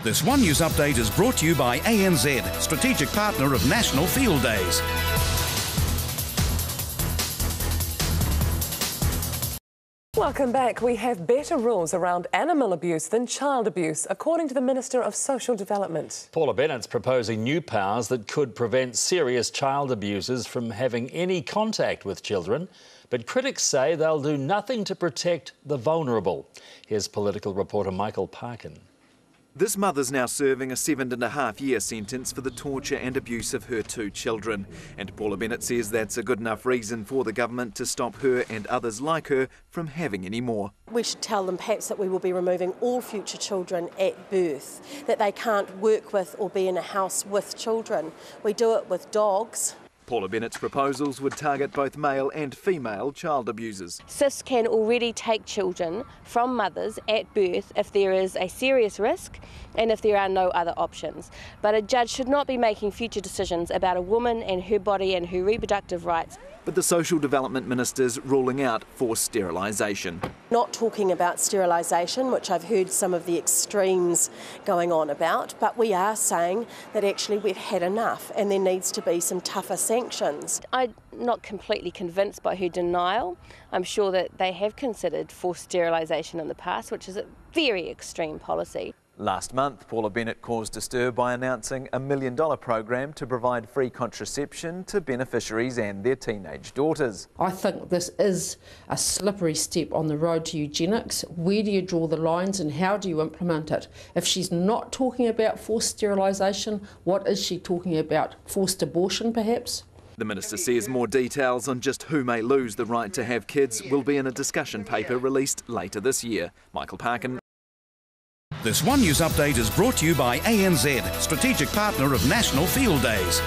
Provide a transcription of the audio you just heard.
This One News update is brought to you by ANZ, strategic partner of National Field Days. Welcome back. We have better rules around animal abuse than child abuse, according to the Minister of Social Development. Paula Bennett's proposing new powers that could prevent serious child abusers from having any contact with children. But critics say they'll do nothing to protect the vulnerable. Here's political reporter Michael Parkin. This mother's now serving a 7.5-year sentence for the torture and abuse of her 2 children. And Paula Bennett says that's a good enough reason for the government to stop her and others like her from having any more. We should tell them perhaps that we will be removing all future children at birth, that they can't work with or be in a house with children. We do it with dogs. Paula Bennett's proposals would target both male and female child abusers. SIS can already take children from mothers at birth if there is a serious risk and if there are no other options. But a judge should not be making future decisions about a woman and her body and her reproductive rights. But the Social Development Minister's ruling out forced sterilisation. Not talking about sterilisation, which I've heard some of the extremes going on about, but we are saying that actually we've had enough and there needs to be some tougher sanctions. I'm not completely convinced by her denial. I'm sure that they have considered forced sterilisation in the past, which is a very extreme policy. Last month, Paula Bennett caused a stir by announcing a $1 million program to provide free contraception to beneficiaries and their teenage daughters. I think this is a slippery step on the road to eugenics. Where do you draw the lines and how do you implement it? If she's not talking about forced sterilisation, what is she talking about? Forced abortion, perhaps? The Minister says more details on just who may lose the right to have kids will be in a discussion paper released later this year. Michael Parkin. This One News update is brought to you by ANZ, strategic partner of National Field Days.